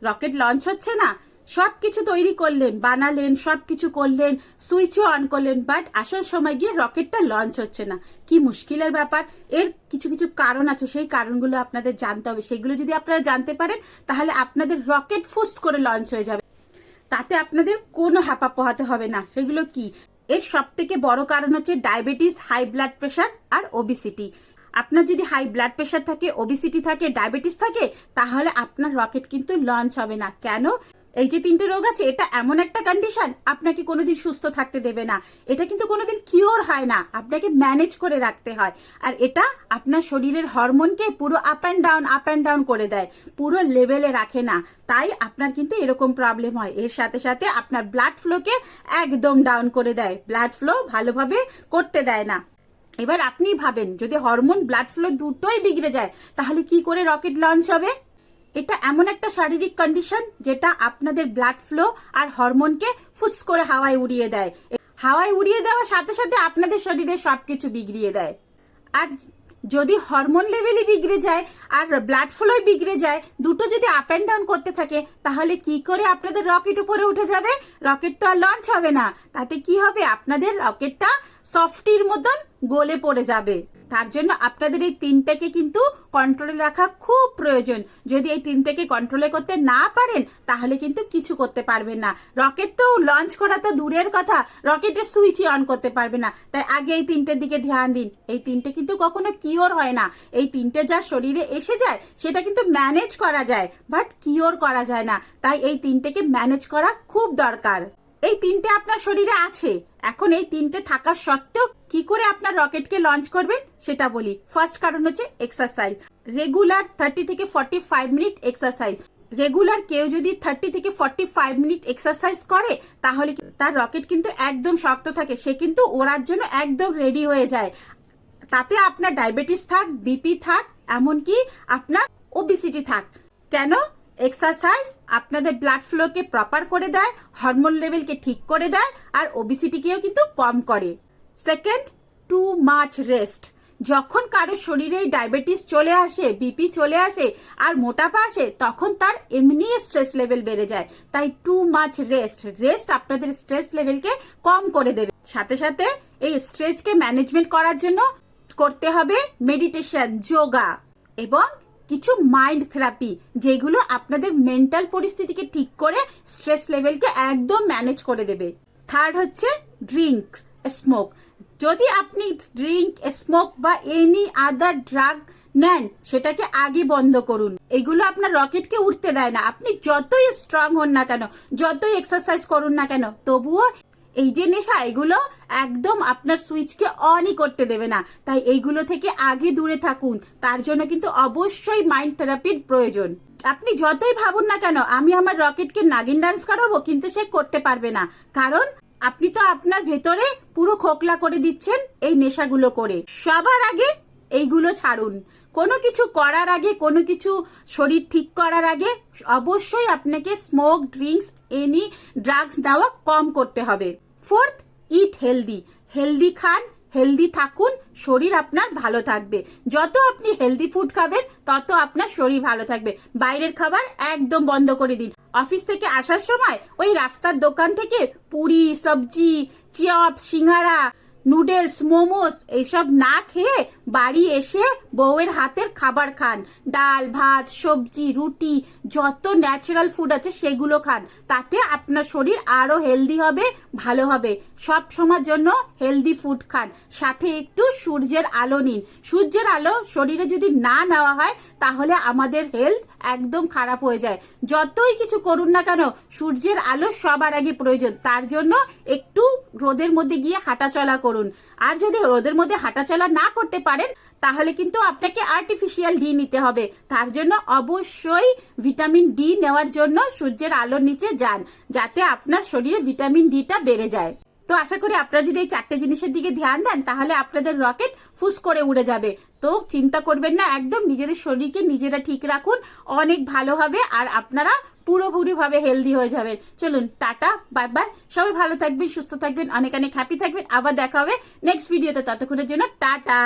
Rocket launch হচ্ছে না, সবকিছু তৈরি করলেন, বানালেন, সবকিছু করলেন, সুইচও অন করলেন, বাট আসল সময় গিয়ে রকেটটা লঞ্চ হচ্ছে না। কি মুশকিলের ব্যাপার। এর কিছু কিছু কারণ আছে, সেই কারণগুলো আপনাদের জানতে হবে। সেগুলো যদি আপনারা জানতে পারেন তাহলে আপনাদের রকেট ফুস করে লঞ্চ হয়ে যাবে, তাতে আপনাদের কোনো হাঁপা পোহাতে হবে না। সেগুলো কি? এর সব থেকে বড় কারণ হচ্ছে ডায়াবেটিস, হাই ব্লাড প্রেশার আর ওবিসিটি। আপনার যদি হাই ব্লাড প্রেশার থাকে, ওবিসিটি থাকে, ডায়াবেটিস থাকে, তাহলে আপনার রকেট কিন্তু লঞ্চ হবে না। কেন? এই যে 3টে রোগ আছে, এটা এমন একটা কন্ডিশন আপনাকে কোনোদিন সুস্থ থাকতে দেবে না। এটা কিন্তু কোনোদিন কিওর হয় না, আপনাকে ম্যানেজ করে রাখতে হয়। আর এটা আপনার শরীরের হরমোনকে পুরো আপ অ্যান্ড ডাউন করে দেয়, পুরো লেভেলে রাখে না। তাই আপনার কিন্তু এরকম প্রবলেম হয়। এর সাথে সাথে আপনার ব্লাড ফ্লোকে একদম ডাউন করে দেয়, ব্লাড ফ্লো ভালোভাবে করতে দেয় না। এবার আপনি ভাবেন, যদি হরমোন, ব্লাড ফ্লো দুটোই বিগড়ে যায় তাহলে কি করে রকেট লঞ্চ হবে? এটা এমন একটা শারীরিক কন্ডিশন যেটা আপনাদের ব্লাড ফ্লো আর হরমোনকে ফুস করে হাওয়ায় উড়িয়ে দেয়। হাওয়ায় উড়িয়ে দেওয়ার সাথে সাথে আপনাদের শরীরে সবকিছু বিগড়িয়ে দেয়। আর যদি হরমোন লেভেলই বিগড়ে যায় আর ব্লাড ফ্লোই বিগড়ে যায়, দুটো যদি আপ অ্যান্ড ডাউন করতে থাকে, তাহলে কি করে আপনাদের রকেট উপরে উঠে যাবে? রকেট তো আর লঞ্চ হবে না। তাতে কি হবে? আপনাদের রকেটটা সফটির মতন গলে পড়ে যাবে। তার জন্য আপনাদের এই 3টাকে কিন্তু কন্ট্রোলে রাখা খুব প্রয়োজন। যদি এই 3টাকে কন্ট্রোলে করতে না পারেন তাহলে কিন্তু কিছু করতে পারবেন না। রকেট তো লঞ্চ করা তো দূরের কথা, রকেটের সুইচই অন করতে পারবে না। তাই আগে এই 3টের দিকে ধ্যান দিন। এই 3টে কিন্তু কখনো কিওর হয় না। এই 3টে যা শরীরে এসে যায় সেটা কিন্তু ম্যানেজ করা যায়, বাট কিওর করা যায় না। তাই এই 3টেকে ম্যানেজ করা খুব দরকার। এই 3টে আপনার শরীরে আছে। এখন এই 3টে থাকা সত্ত্বেও কি করে আপনার রকেটকে লঞ্চ করবেন সেটা বলি। ফার্স্ট কারণ হচ্ছে এক্সারসাইজ। রেগুলার 30 থেকে 45 মিনিট এক্সারসাইজ। রেগুলার কেউ যদি 30 থেকে 45 মিনিট এক্সারসাইজ করে তাহলে তার রকেট কিন্তু একদম শক্ত থাকে, সে কিন্তু ওড়ার জন্য একদম রেডি হয়ে যায়। তাতে আপনার ডায়াবেটিস থাক, বিপি থাক, এমনকি আপনার ওবিসিটি থাক। কেন? এক্সারসাইজ আপনাদের ব্লাড ফ্লোকে প্রপার করে দেয়, হরমোন লেভেলকে ঠিক করে দেয়, আর ওবিসিটিকেও কিন্তু কম করে। Second, too much rest. যখন কারো শরীরে ডায়াবেটিস চলে আসে, বিপি চলে আসে আর মোটাপা আসে, তখন তার এমনি স্ট্রেস লেভেল বেড়ে যায়। তাই টু মাচ রেস্ট আপনাদের স্ট্রেস লেভেলকে কম করে দেবে। সাথে সাথে এই স্ট্রেসকে ম্যানেজমেন্ট করার জন্য করতে হবে মেডিটেশন, যোগা এবং কিছু মাইন্ড থেরাপি, যেগুলো আপনাদের মেন্টাল পরিস্থিতিকে ঠিক করে স্ট্রেস লেভেলকে একদম ম্যানেজ করে দেবে। থার্ড হচ্ছে ড্রিঙ্ক, স্মোক। যদি আপনি ড্রিঙ্ক, স্মোক বা এনি আদার ড্রাগ নেন, সেটাকে আগে বন্ধ করুন। এগুলো আপনার রকেটকে উঠতে দেয় না। আপনি যতই স্ট্রং হন না কেন, যতই এক্সারসাইজ করুন না কেন, তবুও এই যে নেশা, এগুলো একদম আপনার সুইচকে অনই করতে দেবে না। তাই এইগুলো থেকে আগে দূরে থাকুন। তার জন্য কিন্তু অবশ্যই মাইন্ড থেরাপির প্রয়োজন। আপনি যতই ভাবুন না কেন আমি আমার রকেটকে নাগিন ডান্স করাবো, কিন্তু সে করতে পারবে না। কারণ আপনি তো আপনার ভেতরে পুরো খোকলা করে দিচ্ছেন এই নেশাগুলো করে। সবার আগে এইগুলো ছাড়ুন। কোনো কিছু করার আগে, কোনো কিছু শরীর ঠিক করার আগে অবশ্যই আপনাকে স্মোক, ড্রিঙ্কস, এনি ড্রাগস নেওয়া কম করতে হবে। ফোর্থ, ইট হেলদি। হেলদি খান, হেলদি থাকুন, শরীর আপনার ভালো থাকবে। যত আপনি হেলদি ফুড খাবেন তত আপনার শরীর ভালো থাকবে। বাইরের খাবার একদম বন্ধ করে দিন। অফিস থেকে আসার সময় ওই রাস্তার দোকান থেকে পুরি, সবজি, চপ, সিঙ্গারা, নুডলস, মোমোস এইসব না খেয়ে বাড়ি এসে বউয়ের হাতের খাবার খান। ডাল, ভাত, সবজি, রুটি, যত ন্যাচারাল ফুড আছে সেগুলো খান। তাতে আপনার শরীর আরো হেলদি হবে, ভালো হবে। সব সময়ের জন্য হেলদি ফুড খান। সাথে একটু সূর্যের আলো নিন। সূর্যের আলো শরীরে যদি না নেওয়া হয় তাহলে আমাদের হেলথ একদম খারাপ হয়ে যায়। যতই কিছু করুন না কেন, সূর্যের আলো সবার আগে প্রয়োজন। তার জন্য একটু রোদের মধ্যে গিয়ে হাঁটাচলা করুন। আর যদি রোদের মধ্যে হাঁটাচলা না করতে পারেন তাহলে কিন্তু আপনাকে আর্টিফিশিয়াল ডি নিতে হবে। তার জন্য অবশ্যই ভিটামিন ডি নেওয়ার জন্য সূর্যের আলোর নিচে যান, যাতে আপনার শরীরে ভিটামিন ডিটা বেড়ে যায়। তো আশা করি আপনারা যদি এই 4টে জিনিসের দিকে ধ্যান দেন তাহলে আপনাদের রকেট ফুস করে উড়ে যাবে। তো চিন্তা করবেন না, একদম নিজেদের শরীরকে নিজেরা ঠিক রাখুন, অনেক ভালো হবে আর আপনারা পুরোপুরি ভাবে হেলদি হয়ে যাবেন। চলুন, টাটা, বাই বাই। সবাই ভালো থাকবেন, সুস্থ থাকবেন, অনেক অনেক হ্যাপি থাকবেন। আবার দেখা হবে নেক্সট ভিডিওতে। ততক্ষণের জন্য টাটা।